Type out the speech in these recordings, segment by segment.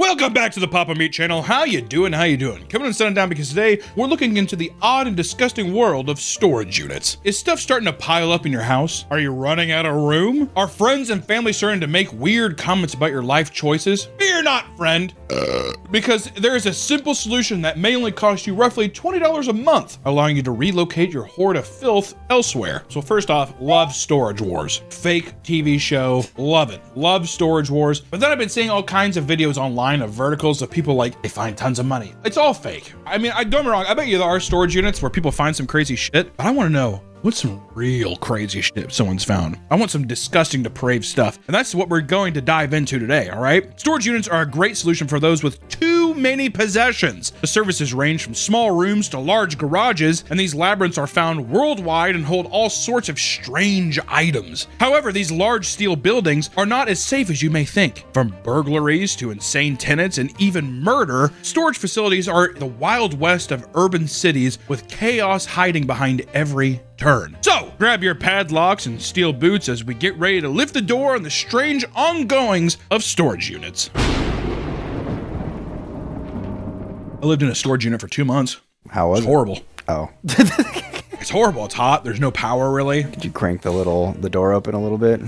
Welcome back to the Papa Meat channel. How you doing? Coming and sitting down because today we're looking into the odd and disgusting world of storage units. Is stuff starting to pile up in your house? Are you running out of room? Are friends and family starting to make weird comments about your life choices? Fear not, friend. Because there is a simple solution that may only cost you roughly $20 a month, allowing you to relocate your hoard of filth elsewhere. So first off, love Storage Wars. Fake TV show, love it. Love Storage Wars. But then I've been seeing all kinds of videos online of verticals of people like, they find tons of money. It's all fake. I mean, don't get me wrong, I bet you there are storage units where people find some crazy shit, but I want to know, what's some real crazy shit someone's found? I want some disgusting, depraved stuff. And that's what we're going to dive into today, all right? Storage units are a great solution for those with too many possessions. The services range from small rooms to large garages, and these labyrinths are found worldwide and hold all sorts of strange items. However, these large steel buildings are not as safe as you may think. From burglaries to insane tenants and even murder, storage facilities are the Wild West of urban cities with chaos hiding behind every turn. So grab your padlocks and steel boots as we get ready to lift the door on the strange ongoings of storage units. I lived in a storage unit for 2 months. How was it? It's horrible. Oh. It's horrible. It's hot. There's no power really. Did you crank the door open a little bit?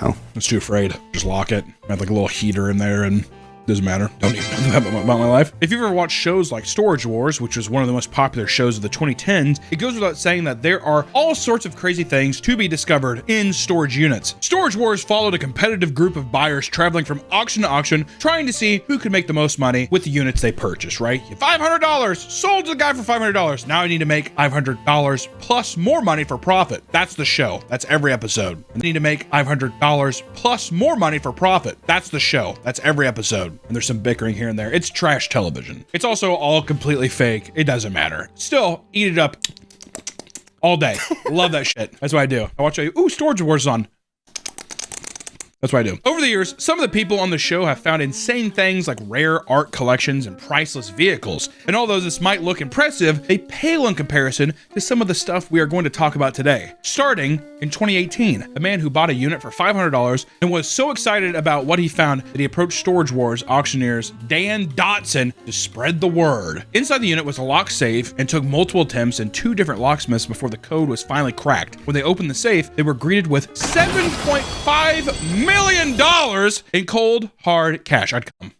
No. I was too afraid. Just lock it. I had like a little heater in there and doesn't matter. Don't even know that about my life. If you've ever watched shows like Storage Wars, which was one of the most popular shows of the 2010s, it goes without saying that there are all sorts of crazy things to be discovered in storage units. Storage Wars followed a competitive group of buyers traveling from auction to auction, trying to see who could make the most money with the units they purchased, right? $500, sold to the guy for $500. Now I need to make $500 plus more money for profit. That's the show. That's every episode. I need to make $500 plus more money for profit. That's the show. That's every episode. And there's some bickering here and there. It's trash television. It's also all completely fake. It doesn't matter. Still, eat it up all day. Love that shit. That's what I do. I watch Storage Wars on. That's what I do. Over the years, some of the people on the show have found insane things like rare art collections and priceless vehicles. And although this might look impressive, they pale in comparison to some of the stuff we are going to talk about today. Starting in 2018, a man who bought a unit for $500 and was so excited about what he found that he approached Storage Wars auctioneers Dan Dotson to spread the word. Inside the unit was a lock safe and took multiple attempts and 2 different locksmiths before the code was finally cracked. When they opened the safe, they were greeted with $7.5 million in cold, hard cash. I'd come.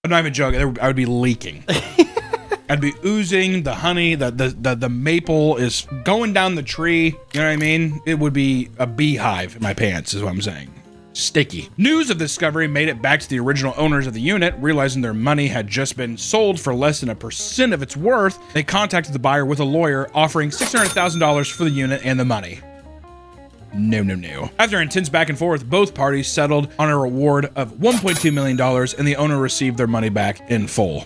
I'm not even joking. I would be leaking. I'd be oozing the honey. The maple is going down the tree. You know what I mean? It would be a beehive in my pants, is what I'm saying. Sticky. News of the discovery made it back to the original owners of the unit. Realizing their money had just been sold for less than 1% of its worth, they contacted the buyer with a lawyer offering $600,000 for the unit and the money. No. After intense back and forth, both parties settled on a reward of $1.2 million and the owner received their money back in full.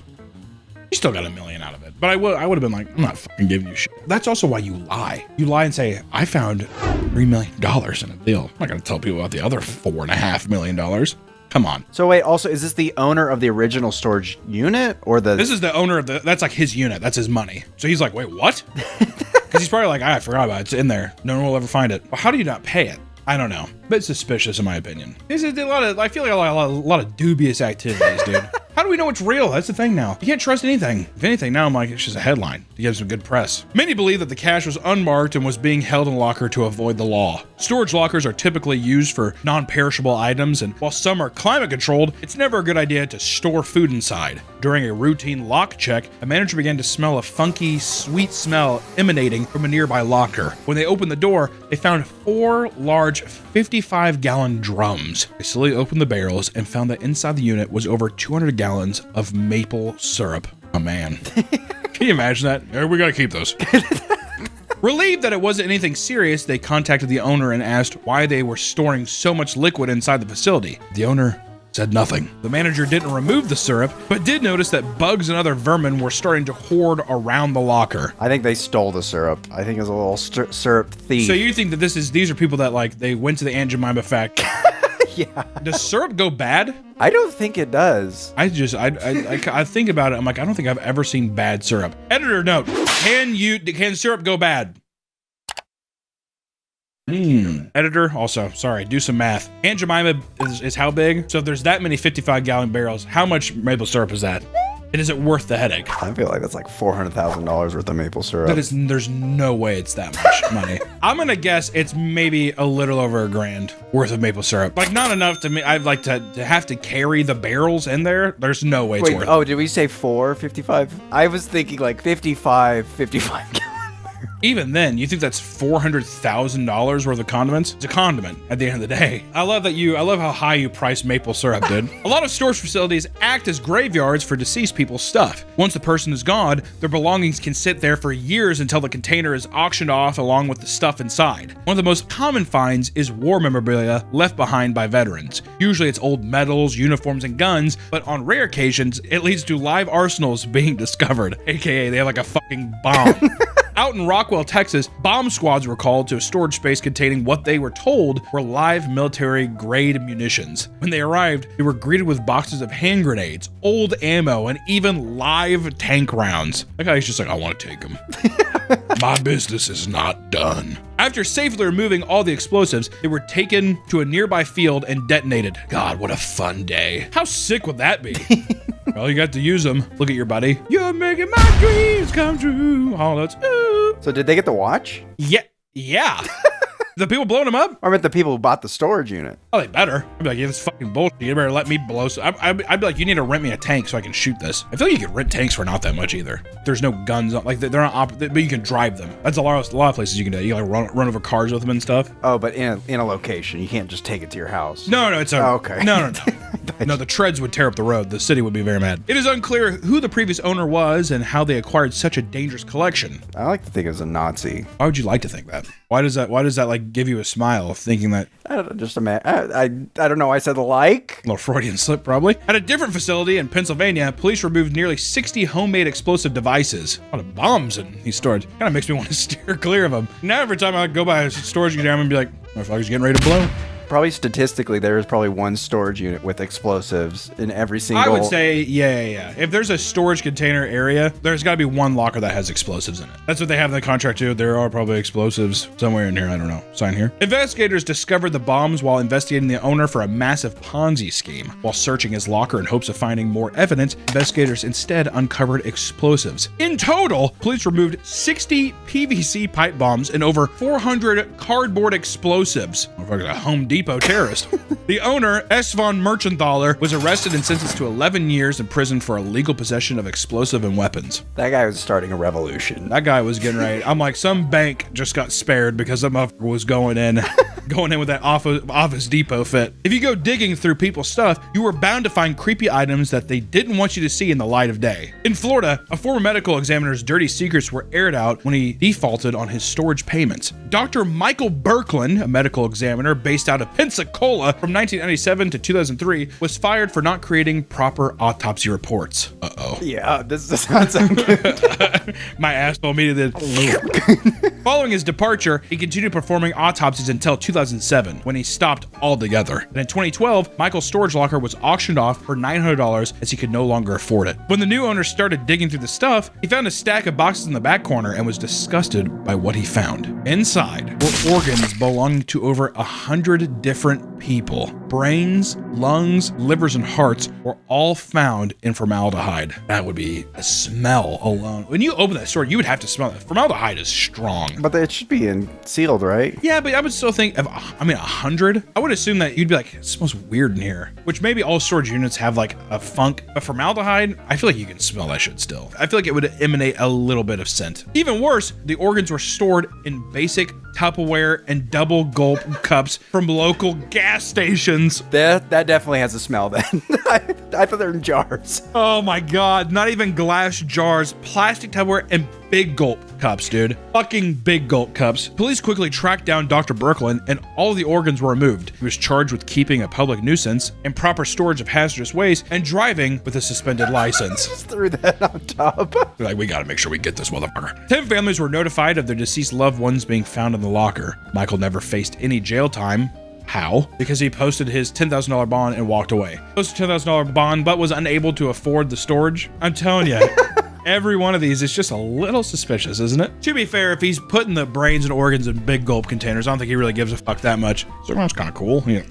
You still got $1 million out of it, but I would have been like, I'm not fucking giving you shit. That's also why you lie. You lie and say, I found $3 million in a deal. I'm not gonna tell people about the other $4.5 million. Come on. So wait, also, is this the owner of the original storage unit or the... This is the owner of that's like his unit. That's his money. So he's like, wait, what? Because he's probably like, I forgot about it. It's in there. No one will ever find it. Well, how do you not pay it? I don't know. But it's suspicious in my opinion. This is I feel like a lot of dubious activities, dude. How do we know it's real? That's the thing now. You can't trust anything. If anything, now I'm like, it's just a headline to get some good press. Many believe that the cash was unmarked and was being held in a locker to avoid the law. Storage lockers are typically used for non-perishable items, and while some are climate controlled, it's never a good idea to store food inside. During a routine lock check, a manager began to smell a funky, sweet smell emanating from a nearby locker. When they opened the door, they found 4 large 55-gallon drums. They slowly opened the barrels and found that inside the unit was over 200 gallons of maple syrup. Oh man. Can you imagine that? We gotta keep those. Relieved that it wasn't anything serious, they contacted the owner and asked why they were storing so much liquid inside the facility. The owner said nothing. The manager didn't remove the syrup, but did notice that bugs and other vermin were starting to hoard around the locker. I think they stole the syrup. I think it was a little syrup thief. So you think that these are people that like, they went to the Aunt Jemima factory. Yeah. Does syrup go bad? I don't think it does. I think about it. I'm like, I don't think I've ever seen bad syrup. Editor note: Can syrup go bad? Editor, also, sorry, do some math. Aunt Jemima is how big? So if there's that many 55-gallon barrels, how much maple syrup is that? And is it worth the headache? I feel like that's like $400,000 worth of maple syrup. There's no way it's that much money. I'm gonna guess it's maybe a little over $1,000 worth of maple syrup. Like, not enough to me. I'd like to have to carry the barrels in there. There's no way it's worth it. Did we say 455? I was thinking like 55 gallon. Even then, you think that's $400,000 worth of condiments? It's a condiment at the end of the day. I love how high you price maple syrup, dude. A lot of storage facilities act as graveyards for deceased people's stuff. Once the person is gone, their belongings can sit there for years until the container is auctioned off along with the stuff inside. One of the most common finds is war memorabilia left behind by veterans. Usually it's old medals, uniforms, and guns, but on rare occasions, it leads to live arsenals being discovered, aka they have like a fucking bomb. Out in Rockwell, Texas, bomb squads were called to a storage space containing what they were told were live military-grade munitions. When they arrived, they were greeted with boxes of hand grenades, old ammo, and even live tank rounds. That guy's just like, I want to take them. My business is not done. After safely removing all the explosives, they were taken to a nearby field and detonated. God, what a fun day. How sick would that be? Well, you got to use them. Look at your buddy. You're making my dreams come true. Oh, that's ooh. So did they get the watch? Yeah. The people blowing them up? Or I meant the people who bought the storage unit. Oh, they better. I'd be like, yeah, this is fucking bullshit. You better let me blow. I'd be like, you need to rent me a tank so I can shoot this. I feel like you can rent tanks for not that much either. There's no guns. Like, they're not, but you can drive them. That's a lot of places you can do it. You can like run over cars with them and stuff. Oh, but in a location. You can't just take it to your house. No, it's a... okay. No. No, the treads would tear up the road. The city would be very mad. It is unclear who the previous owner was and how they acquired such a dangerous collection. I like to think it was a Nazi. Why would you like to think that? Why does that like give you a smile thinking that? I don't know, just imagine. I don't know why I said like. A little Freudian slip, probably. At a different facility in Pennsylvania, police removed nearly 60 homemade explosive devices. A lot of bombs in these storage. Kind of makes me want to steer clear of them. Now every time I go by a storage unit, I'm gonna be like, motherfucker's getting ready to blow. Probably statistically, there is probably one storage unit with explosives in every single... I would say, yeah. If there's a storage container area, there's got to be one locker that has explosives in it. That's what they have in the contract too. There are probably explosives somewhere in here. I don't know. Sign here. Investigators discovered the bombs while investigating the owner for a massive Ponzi scheme. While searching his locker in hopes of finding more evidence, investigators instead uncovered explosives. In total, police removed 60 PVC pipe bombs and over 400 cardboard explosives. Motherfucker's a Home Depot terrorist. The owner, S. von Merchenthaler, was arrested and sentenced to 11 years in prison for illegal possession of explosive and weapons. That guy was starting a revolution. That guy was getting ready. I'm like, some bank just got spared because that motherfucker was going in with that Office Depot fit. If you go digging through people's stuff, you were bound to find creepy items that they didn't want you to see in the light of day. In Florida, a former medical examiner's dirty secrets were aired out when he defaulted on his storage payments. Dr. Michael Birkeland, a medical examiner based out of Pensacola from 1997 to 2003, was fired for not creating proper autopsy reports. Uh-oh. Yeah, this does not sound good. My asshole immediately did. Following his departure, he continued performing autopsies until 2007, when he stopped altogether. And in 2012, Michael's storage locker was auctioned off for $900 as he could no longer afford it. When the new owner started digging through the stuff, he found a stack of boxes in the back corner and was disgusted by what he found. Inside were organs belonging to over 100 different people. Brains, lungs, livers, and hearts were all found in formaldehyde. That would be a smell alone. When you open that store, you would have to smell it. Formaldehyde is strong. But it should be sealed, right? Yeah, but I would still think of, 100? I would assume that you'd be like, it smells weird in here. Which maybe all storage units have like a funk. But formaldehyde, I feel like you can smell that shit still. I feel like it would emanate a little bit of scent. Even worse, the organs were stored in basic Tupperware and double gulp cups from local gas stations. That definitely has a smell then. I thought they were in jars. Oh my God, not even glass jars, plastic Tupperware and big gulp cups, dude. Fucking big gulp cups. Police quickly tracked down Dr. Birkeland and all of the organs were removed. He was charged with keeping a public nuisance, improper storage of hazardous waste, and driving with a suspended license. Just threw that on top. They're like, we gotta make sure we get this motherfucker. 10 families were notified of their deceased loved ones being found in the locker. Michael never faced any jail time. How? Because he posted his $10,000 bond and walked away. Posted $10,000 bond, but was unable to afford the storage. I'm telling you. Every one of these is just a little suspicious, isn't it? To be fair, if he's putting the brains and organs in big gulp containers, I don't think he really gives a fuck that much. So that's kind of cool. Yeah.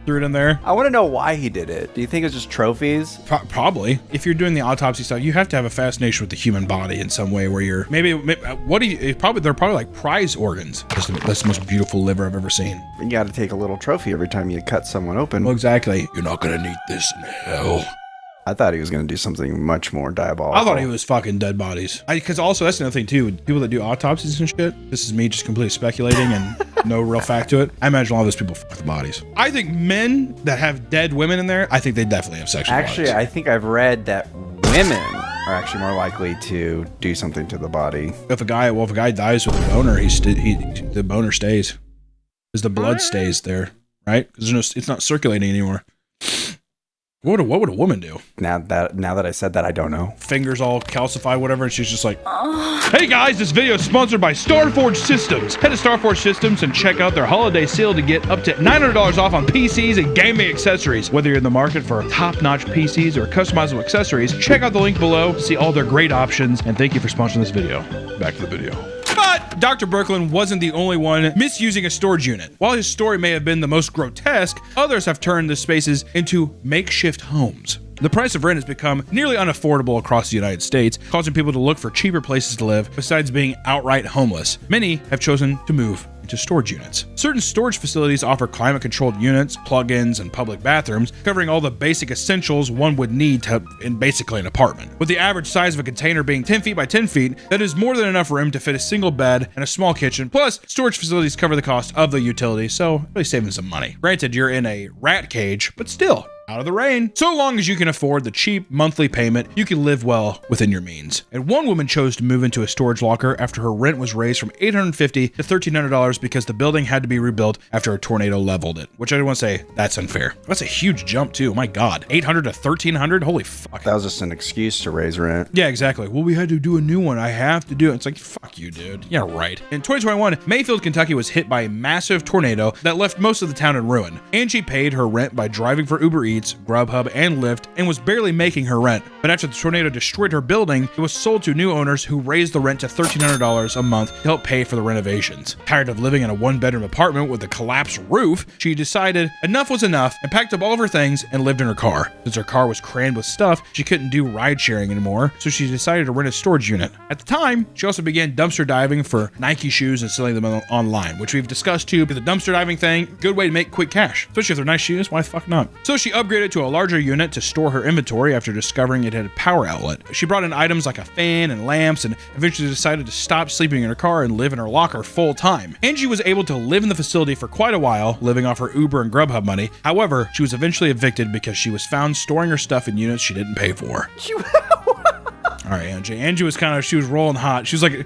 Threw it in there. I want to know why he did it. Do you think it's just trophies? Probably. If you're doing the autopsy stuff, you have to have a fascination with the human body in some way where you're maybe they're probably like prize organs. That's the most beautiful liver I've ever seen. You got to take a little trophy every time you cut someone open. Well, exactly. You're not going to need this in hell. I thought he was going to do something much more diabolical. I thought he was fucking dead bodies. Because also, that's another thing too. People that do autopsies and shit, this is me just completely speculating and no real fact to it. I imagine a lot of those people fuck the bodies. I think men that have dead women in there, I think they definitely have sexual Actually, bodies. I think I've read that women are actually more likely to do something to the body. If a guy dies with a boner, the boner stays. Because the blood stays there, right? Because it's not circulating anymore. What would a woman do? Now that I said that, I don't know. Fingers all calcified, whatever, and she's just like, Hey guys, this video is sponsored by Starforge Systems. Head to Starforge Systems and check out their holiday sale to get up to $900 off on PCs and gaming accessories. Whether you're in the market for top-notch PCs or customizable accessories, check out the link below to see all their great options, and thank you for sponsoring this video. Back to the video. But Dr. Brooklyn wasn't the only one misusing a storage unit. While his story may have been the most grotesque, others have turned the spaces into makeshift homes. The price of rent has become nearly unaffordable across the United States, causing people to look for cheaper places to live besides being outright homeless. Many have chosen to move into storage units. Certain storage facilities offer climate-controlled units, plug-ins, and public bathrooms, covering all the basic essentials one would need in basically an apartment. With the average size of a container being 10 feet by 10 feet, that is more than enough room to fit a single bed and a small kitchen. Plus, storage facilities cover the cost of the utilities, so really saving some money. Granted, you're in a rat cage, but still, out of the rain. So long as you can afford the cheap monthly payment, you can live well within your means. And one woman chose to move into a storage locker after her rent was raised from $850 to $1,300 because the building had to be rebuilt after a tornado leveled it. Which I want to say, that's unfair. That's a huge jump too. My God, $800 to $1,300? Holy fuck. That was just an excuse to raise rent. Yeah, exactly. Well, we had to do a new one. I have to do it. It's like, fuck you, dude. Yeah, right. In 2021, Mayfield, Kentucky was hit by a massive tornado that left most of the town in ruin. Angie paid her rent by driving for Uber Eats, Grubhub, and Lyft, and was barely making her rent. But after the tornado destroyed her building, it was sold to new owners who raised the rent to $1,300 a month to help pay for the renovations. Tired of living in a one-bedroom apartment with a collapsed roof, she decided enough was enough and packed up all of her things and lived in her car. Since her car was crammed with stuff, she couldn't do ride sharing anymore, so she decided to rent a storage unit. At the time, she also began dumpster diving for Nike shoes and selling them online, which we've discussed too. The dumpster diving thing, good way to make quick cash, especially if they're nice shoes. Why the fuck not? So she upgraded to a larger unit to store her inventory after discovering it had a power outlet. She brought in items like a fan and lamps and eventually decided to stop sleeping in her car and live in her locker full time. Angie was able to live in the facility for quite a while, living off her Uber and Grubhub money. However, she was eventually evicted because she was found storing her stuff in units she didn't pay for. All right, Angie. Angie was she was rolling hot. She was like a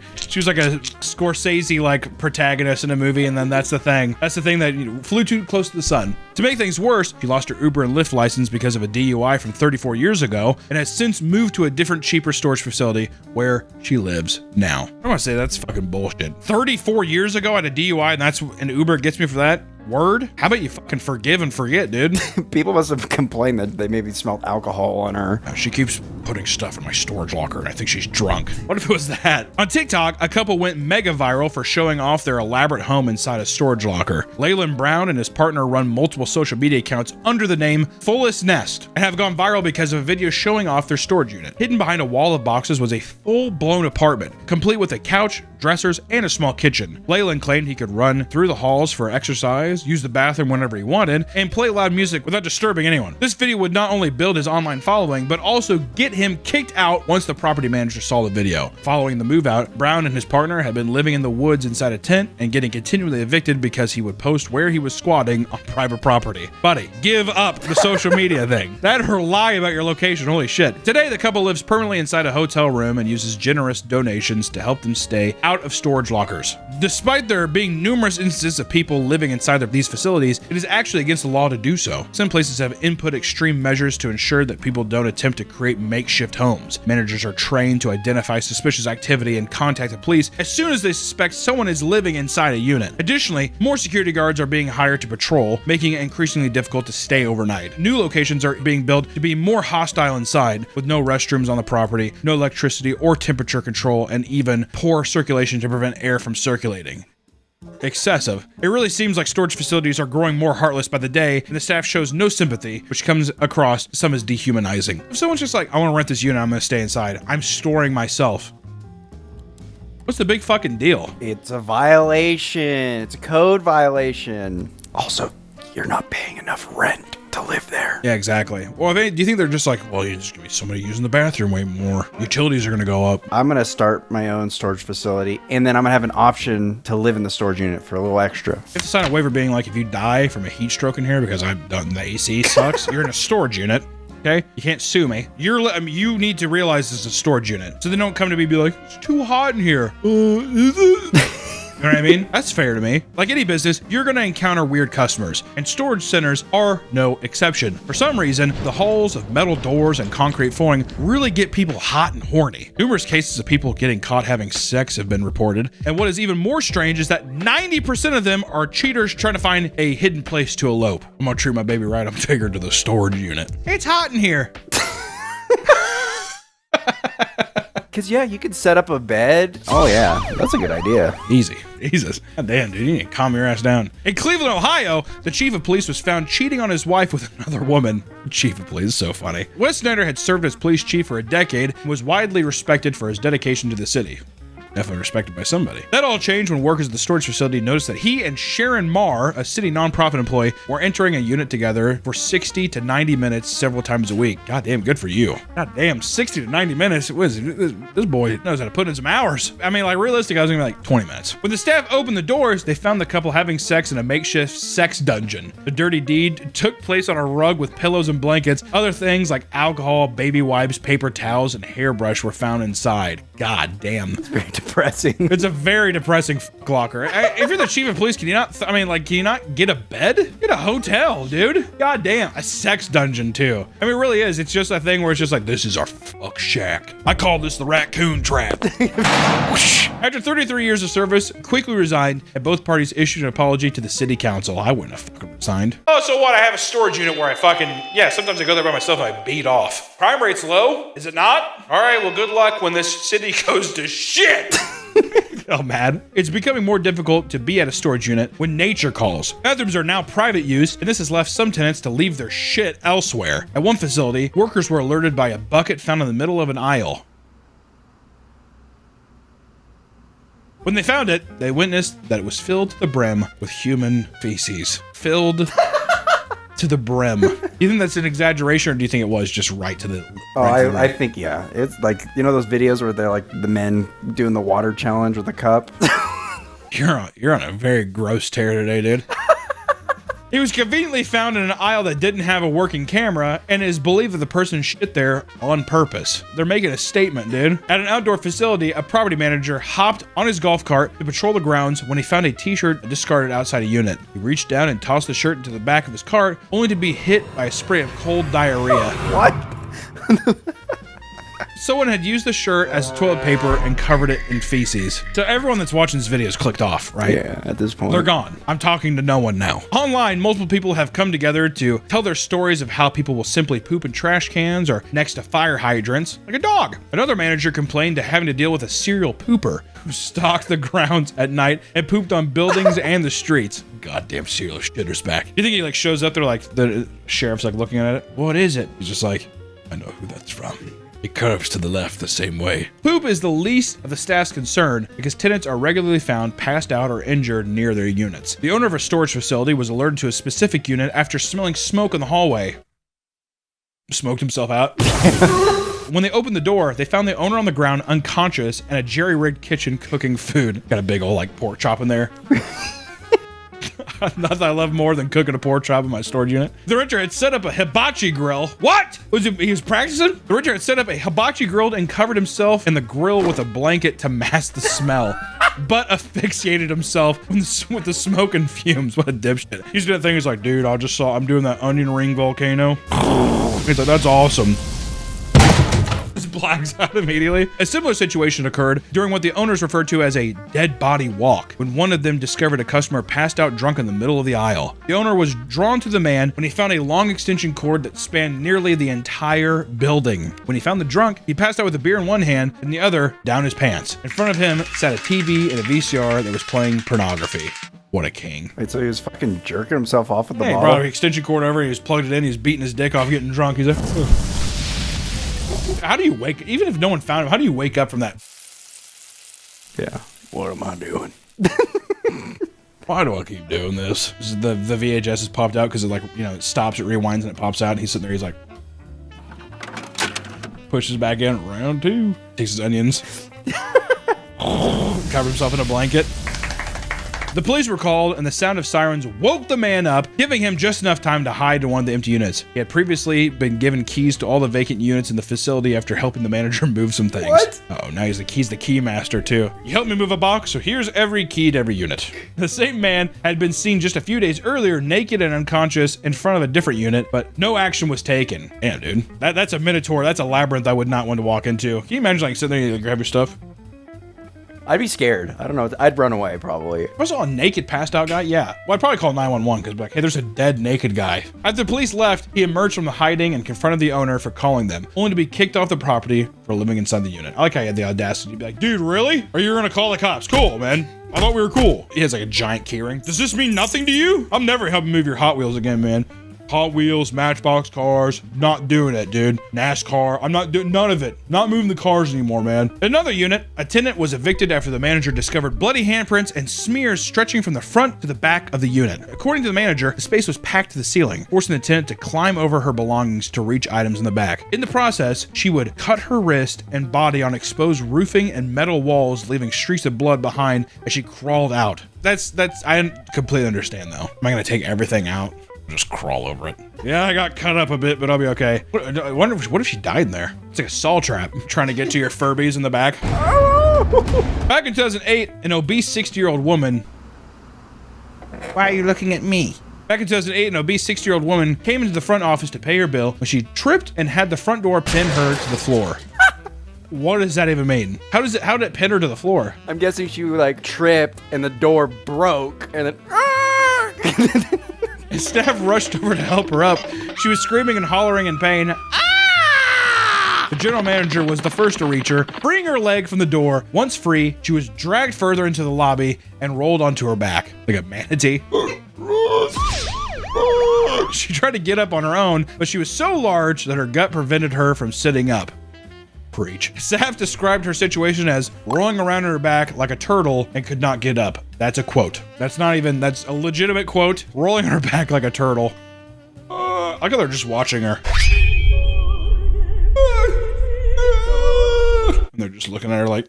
Scorsese protagonist in a movie, and then that's the thing. That's the thing that flew too close to the sun. To make things worse, she lost her Uber and Lyft license because of a DUI from 34 years ago, and has since moved to a different, cheaper storage facility where she lives now. I'm gonna say that's fucking bullshit. 34 years ago I had a DUI, and that's an Uber gets me for that? Word? How about you fucking forgive and forget, dude? People must have complained that they maybe smelled alcohol on her. She keeps putting stuff in my storage locker, and I think she's drunk. What if it was that? On TikTok, a couple went mega viral for showing off their elaborate home inside a storage locker. Leyland Brown and his partner run multiple social media accounts under the name Fullest Nest and have gone viral because of a video showing off their storage unit. Hidden behind a wall of boxes was a full-blown apartment, complete with a couch, dressers, and a small kitchen. Leyland claimed he could run through the halls for exercise, use the bathroom whenever he wanted, and play loud music without disturbing anyone. This video would not only build his online following, but also get him kicked out once the property manager saw the video. Following the move out, Brown and his partner had been living in the woods inside a tent and getting continually evicted because he would post where he was squatting on private property. Buddy, give up the social media thing. That or lie about your location, holy shit. Today, the couple lives permanently inside a hotel room and uses generous donations to help them stay out of storage lockers. Despite there being numerous instances of people living inside of these facilities, it is actually against the law to do so. Some places have input extreme measures to ensure that people don't attempt to create makeshift makeshift homes. Managers are trained to identify suspicious activity and contact the police as soon as they suspect someone is living inside a unit. Additionally, more security guards are being hired to patrol, making it increasingly difficult to stay overnight. New locations are being built to be more hostile inside, with no restrooms on the property, no electricity or temperature control, and even poor circulation to prevent air from circulating. Excessive. It really seems like storage facilities are growing more heartless by the day, and the staff shows no sympathy, which comes across some as dehumanizing. If someone's just like, I want to rent this unit, I'm going to stay inside, I'm storing myself. What's the big fucking deal? It's a violation. It's a code violation. Also, you're not paying enough rent to live there. Yeah, exactly. Well, do you think they're just like, well, you're just going to be somebody using the bathroom way more. Utilities are going to go up. I'm going to start my own storage facility, and then I'm going to have an option to live in the storage unit for a little extra. You have to sign a waiver being like, if you die from a heat stroke in here because the AC sucks, you're in a storage unit. Okay, you can't sue me. You need to realize this is a storage unit, so they don't come to me and be like, it's too hot in here. Is it? You know what I mean? That's fair to me. Like any business, you're going to encounter weird customers, and storage centers are no exception. For some reason, the halls of metal doors and concrete flooring really get people hot and horny. Numerous cases of people getting caught having sex have been reported, and what is even more strange is that 90% of them are cheaters trying to find a hidden place to elope. I'm going to treat my baby right. I'm taking her to the storage unit. It's hot in here. Because, yeah, you could set up a bed. Oh, yeah. That's a good idea. Easy. Jesus. God damn, dude. You need to calm your ass down. In Cleveland, Ohio, the chief of police was found cheating on his wife with another woman. Chief of police is so funny. Wes Snyder had served as police chief for a decade and was widely respected for his dedication to the city. Definitely respected by somebody. That all changed when workers at the storage facility noticed that he and Sharon Marr, a city nonprofit employee, were entering a unit together for 60 to 90 minutes several times a week. God damn, good for you. God damn, 60 to 90 minutes. This boy knows how to put in some hours. I mean, like, realistically, I was gonna be like 20 minutes. When the staff opened the doors, they found the couple having sex in a makeshift sex dungeon. The dirty deed took place on a rug with pillows and blankets. Other things like alcohol, baby wipes, paper towels, and hairbrush were found inside. God damn. It's very depressing. It's a very depressing locker. If you're the chief of police, can you not get a bed? Get a hotel, dude. God damn. A sex dungeon, too. I mean, it really is. It's just a thing where it's just like, this is our fuck shack. I call this the raccoon trap. After 33 years of service, quickly resigned, and both parties issued an apology to the city council. I wouldn't have fucking resigned. Oh, so what? I have a storage unit where sometimes I go there by myself and I beat off. Crime rate's low? Is it not? All right, well, good luck when this city goes to shit. Oh, man. It's becoming more difficult to be at a storage unit when nature calls. Bathrooms are now private use, and this has left some tenants to leave their shit elsewhere. At one facility, workers were alerted by a bucket found in the middle of an aisle. When they found it, they witnessed that it was filled to the brim with human feces. Filled to the brim. Do you think that's an exaggeration, or do you think it was just right to the... I think, yeah. It's like, you know those videos where they're like the men doing the water challenge with a cup? You're on a very gross tear today, dude. He was conveniently found in an aisle that didn't have a working camera, and it is believed that the person shit there on purpose. They're making a statement, dude. At an outdoor facility, a property manager hopped on his golf cart to patrol the grounds when he found a t-shirt discarded outside a unit. He reached down and tossed the shirt into the back of his cart, only to be hit by a spray of cold diarrhea. What? Someone had used the shirt as toilet paper and covered it in feces. So everyone that's watching this video is clicked off, right? Yeah, at this point. They're gone. I'm talking to no one now. Online, multiple people have come together to tell their stories of how people will simply poop in trash cans or next to fire hydrants, like a dog. Another manager complained to having to deal with a serial pooper who stalked the grounds at night and pooped on buildings and the streets. Goddamn serial shitter's back. You think he like shows up there, like the sheriff's like looking at it? What is it? He's just like, I know who that's from. It curves to the left the same way. Poop is the least of the staff's concern because tenants are regularly found passed out or injured near their units. The owner of a storage facility was alerted to a specific unit after smelling smoke in the hallway. Smoked himself out. When they opened the door, they found the owner on the ground unconscious and a jerry-rigged kitchen cooking food. Got a big old like pork chop in there. Nothing I love more than cooking a pork chop in my storage unit. The renter had set up a hibachi grill. What? He was practicing? The renter had set up a hibachi grill and covered himself in the grill with a blanket to mask the smell, but asphyxiated himself with the smoke and fumes. What a dipshit. He's doing that thing. He's like, dude, I'm doing that onion ring volcano. He's like, that's awesome. just blacks out immediately. A similar situation occurred during what the owners referred to as a dead body walk, when one of them discovered a customer passed out drunk in the middle of the aisle. The owner was drawn to the man when he found a long extension cord that spanned nearly the entire building. When he found the drunk, he passed out with a beer in one hand and the other down his pants. In front of him sat a TV and a VCR that was playing pornography. What a king. Wait, so he was fucking jerking himself off with the He bottle? brought an extension cord over, he just plugged it in, he's beating his dick off, getting drunk. He's like, ugh. How do you wake, even if no one found him, how do you wake up from that? Yeah. What am I doing? Why do I keep doing this? The VHS has popped out because it, like, you know, it stops, it rewinds, and it pops out, and he's sitting there, he's like, pushes back in, round two, takes his onions, covers himself in a blanket. The police were called, and the sound of sirens woke the man up, giving him just enough time to hide to one of the empty units. He had previously been given keys to all the vacant units in the facility after helping the manager move some things. What? Oh, now he's the key master too. You helped me move a box, so here's every key to every unit. The same man had been seen just a few days earlier naked and unconscious in front of a different unit, but no action was taken. Damn, dude. That's a minotaur. That's a labyrinth I would not want to walk into. Can you imagine, like, sitting there and grab your stuff? I'd be scared. I don't know. I'd run away, probably. If I saw a naked, passed out guy, yeah. Well, I'd probably call 911 because, like, hey, there's a dead, naked guy. After the police left, he emerged from the hiding and confronted the owner for calling them, only to be kicked off the property for living inside the unit. I like how he had the audacity to be like, dude, really? Or you're gonna call the cops? Cool, man. I thought we were cool. He has like a giant keyring. Does this mean nothing to you? I'm never helping move your Hot Wheels again, man. Hot Wheels, Matchbox cars, not doing it, dude. NASCAR, I'm not doing none of it. Not moving the cars anymore, man. In another unit, a tenant was evicted after the manager discovered bloody handprints and smears stretching from the front to the back of the unit. According to the manager, the space was packed to the ceiling, forcing the tenant to climb over her belongings to reach items in the back. In the process, she would cut her wrist and body on exposed roofing and metal walls, leaving streaks of blood behind as she crawled out. I completely understand though. Am I gonna take everything out? Just crawl over it. Yeah, I got cut up a bit, but I'll be okay. I wonder what if she died in there? It's like a saw trap trying to get to your Furbies in the back. Back in 2008, an obese 60-year-old woman. Why are you looking at me? Back in 2008, an obese 60-year-old woman came into the front office to pay her bill when she tripped and had the front door pin her to the floor. What does that even mean? How did it pin her to the floor? I'm guessing she like tripped and the door broke and then His staff rushed over to help her up. She was screaming and hollering in pain. Ah! The general manager was the first to reach her, freeing her leg from the door. Once free, she was dragged further into the lobby and rolled onto her back like a manatee. She tried to get up on her own, but she was so large that her gut prevented her from sitting up. Preach. Staff described her situation as rolling around on her back like a turtle and could not get up. That's a quote. That's a legitimate quote. Rolling on her back like a turtle. I like how they're just watching her. And they're just looking at her like,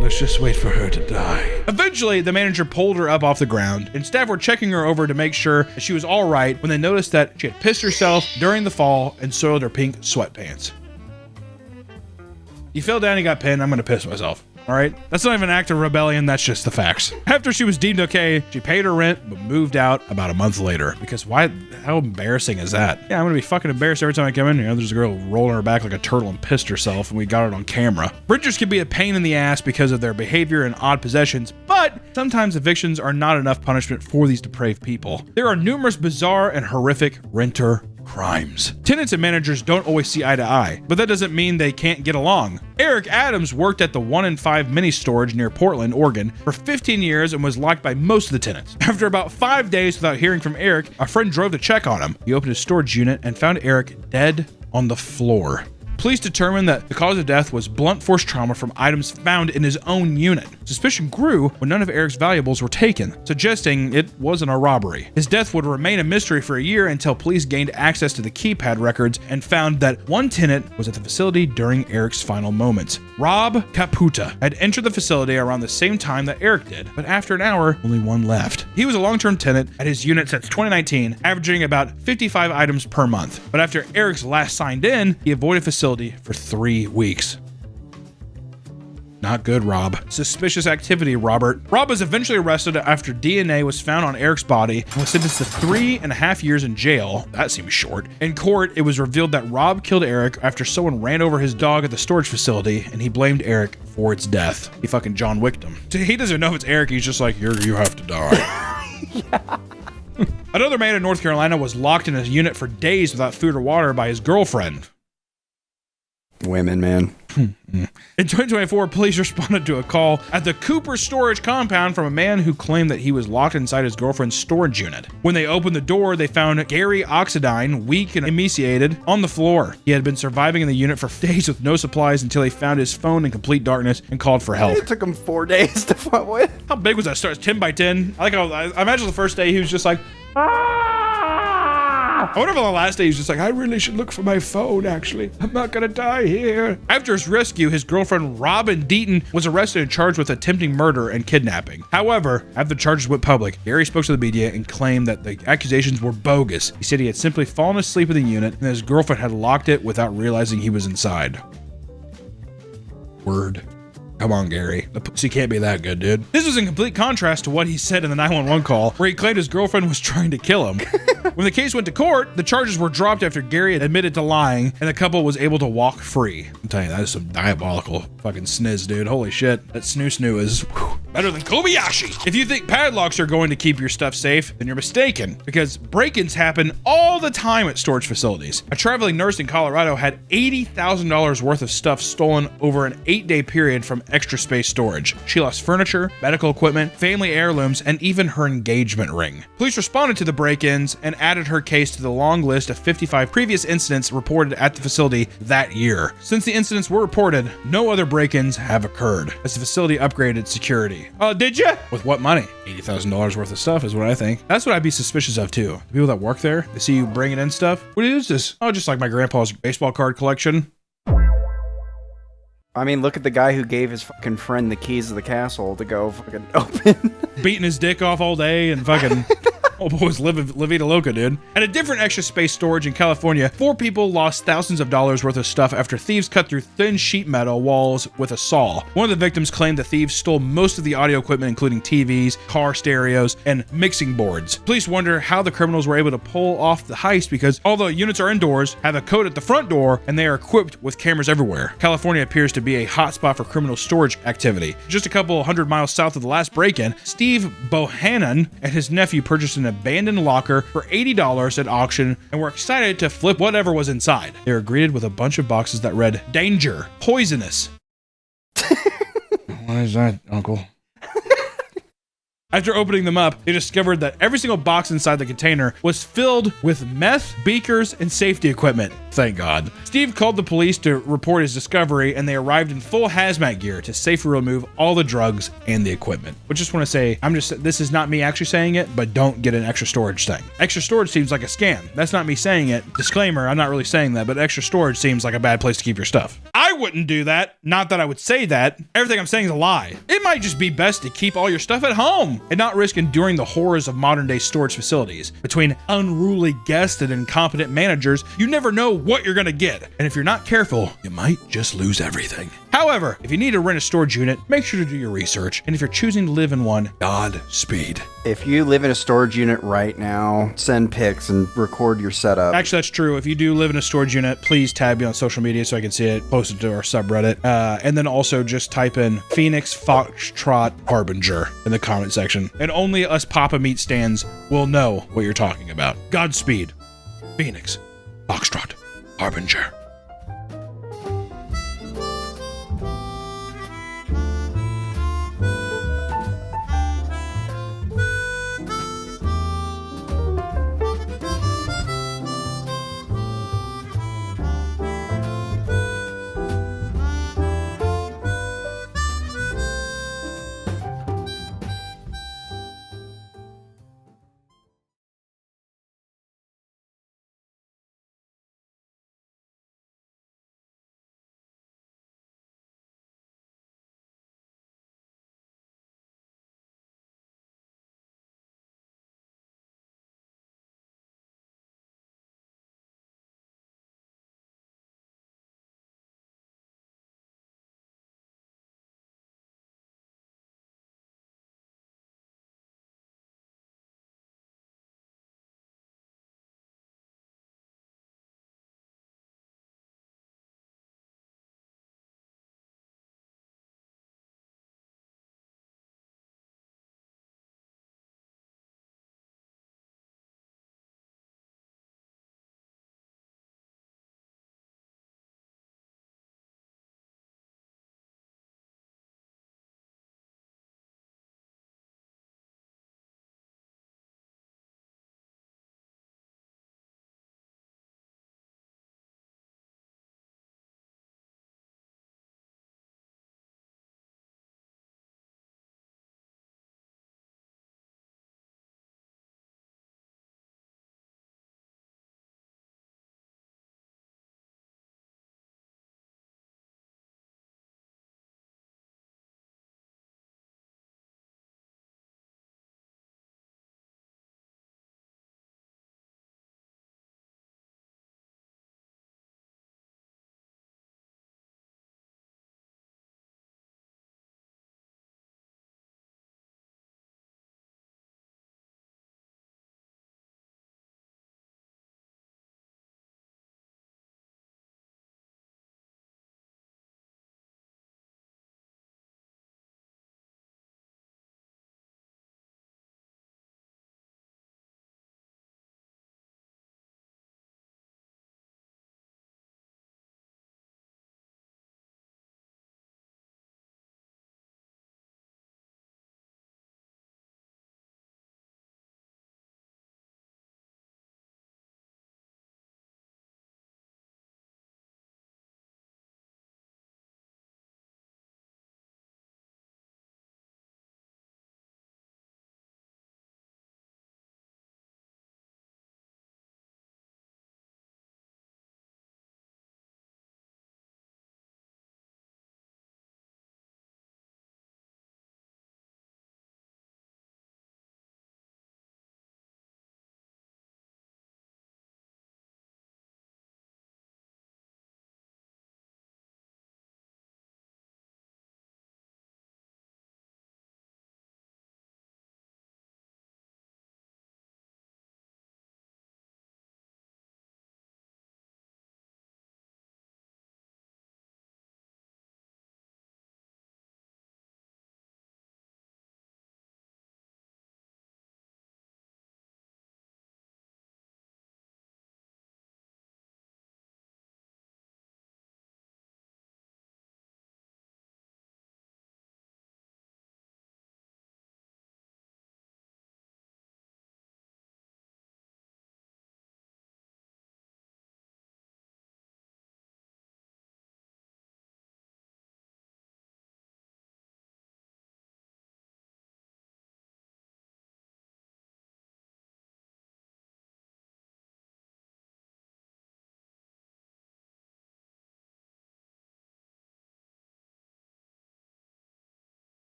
let's just wait for her to die. Eventually, the manager pulled her up off the ground, and staff were checking her over to make sure that she was all right when they noticed that she had pissed herself during the fall and soiled her pink sweatpants. You fell down, you got pinned, I'm gonna piss myself. All right? That's not even an act of rebellion, that's just the facts. After she was deemed okay, she paid her rent, but moved out about a month later. Because why, how embarrassing is that? Yeah, I'm gonna be fucking embarrassed every time I come in here. There's a girl rolling her back like a turtle and pissed herself, and we got it on camera. Renters can be a pain in the ass because of their behavior and odd possessions, but sometimes evictions are not enough punishment for these depraved people. There are numerous bizarre and horrific renter crimes. Tenants and managers don't always see eye to eye, but that doesn't mean they can't get along. Eric Adams worked at the 1 in 5 mini storage near Portland, Oregon for 15 years and was liked by most of the tenants. After about 5 days without hearing from Eric, a friend drove to check on him. He opened his storage unit and found Eric dead on the floor. Police determined that the cause of death was blunt force trauma from items found in his own unit. Suspicion grew when none of Eric's valuables were taken, suggesting it wasn't a robbery. His death would remain a mystery for a year until police gained access to the keypad records and found that one tenant was at the facility during Eric's final moments. Rob Caputa had entered the facility around the same time that Eric did, but after an hour, only one left. He was a long-term tenant at his unit since 2019, averaging about 55 items per month. But after Eric's last signed in, he avoided facility for 3 weeks. Not good, Rob. Suspicious activity, Robert. Rob was eventually arrested after DNA was found on Eric's body and was sentenced to 3.5 years in jail. That seems short. In court, it was revealed that Rob killed Eric after someone ran over his dog at the storage facility, and he blamed Eric for its death. He fucking John Wicked him. He doesn't know if it's Eric. He's just like, you have to die. Yeah. Another man in North Carolina was locked in a unit for days without food or water by his girlfriend. Women, man. In 2024, police responded to a call at the Cooper storage compound from a man who claimed that he was locked inside his girlfriend's storage unit. When they opened the door, they found Gary Oxidine, weak and emaciated, on the floor. He had been surviving in the unit for days with no supplies until they found his phone in complete darkness and called for help. It took him 4 days to find what? How big was that store? 10 by 10? I imagine the first day he was just like, I wonder if on the last day he's just like, I really should look for my phone, actually. I'm not gonna die here. After his rescue, his girlfriend Robin Deaton was arrested and charged with attempting murder and kidnapping. However, after the charges went public, Gary spoke to the media and claimed that the accusations were bogus. He said he had simply fallen asleep in the unit and his girlfriend had locked it without realizing he was inside. Word. Come on, Gary. The pussy can't be that good, dude. This was in complete contrast to what he said in the 911 call, where he claimed his girlfriend was trying to kill him. When the case went to court, the charges were dropped after Gary admitted to lying, and the couple was able to walk free. I'm telling you, that is some diabolical fucking sniz, dude. Holy shit. That snoo is better than Kobayashi. If you think padlocks are going to keep your stuff safe, then you're mistaken, because break-ins happen all the time at storage facilities. A traveling nurse in Colorado had $80,000 worth of stuff stolen over an 8-day period from Extra Space Storage. She lost furniture, medical equipment, family heirlooms, and even her engagement ring. Police responded to the break-ins and added her case to the long list of 55 previous incidents reported at the facility that year. Since the incidents were reported, no other break-ins have occurred, as the facility upgraded security. Oh, did ya? With what money? $80,000 worth of stuff is what I think. That's what I'd be suspicious of too. The people that work there, they see you bringing in stuff. What is this? Oh, just like my grandpa's baseball card collection. I mean, look at the guy who gave his fucking friend the keys to the castle to go fucking open. Beating his dick off all day and fucking... Oh, boys, La Vida Loca, dude. At a different Extra Space Storage in California, 4 people lost thousands of dollars worth of stuff after thieves cut through thin sheet metal walls with a saw. One of the victims claimed the thieves stole most of the audio equipment, including TVs, car stereos, and mixing boards. Police wonder how the criminals were able to pull off the heist because although units are indoors, have a code at the front door, and they are equipped with cameras everywhere. California appears to be a hotspot for criminal storage activity. Just a couple 100 miles south of the last break-in, Steve Bohannon and his nephew purchased an abandoned locker for $80 at auction and were excited to flip whatever was inside. They were greeted with a bunch of boxes that read, "Danger, poisonous." What is that, Uncle? After opening them up, they discovered that every single box inside the container was filled with meth, beakers, and safety equipment. Thank God. Steve called the police to report his discovery, and they arrived in full hazmat gear to safely remove all the drugs and the equipment. But just want to say, this is not me actually saying it, but don't get an extra storage thing. Extra storage seems like a scam. That's not me saying it. Disclaimer, I'm not really saying that, but extra storage seems like a bad place to keep your stuff. I wouldn't do that. Not that I would say that. Everything I'm saying is a lie. It might just be best to keep all your stuff at home and not risk enduring the horrors of modern day storage facilities. Between unruly guests and incompetent managers, you never know what you're gonna get. And if you're not careful, you might just lose everything. However, if you need to rent a storage unit, make sure to do your research. And if you're choosing to live in one, Godspeed. If you live in a storage unit right now, send pics and record your setup. Actually, that's true. If you do live in a storage unit, please tag me on social media so I can see it. Post it to our subreddit. And then also just type in Phoenix Foxtrot Harbinger in the comment section. And only us Papa Meat stands will know what you're talking about. Godspeed. Phoenix Foxtrot Harbinger.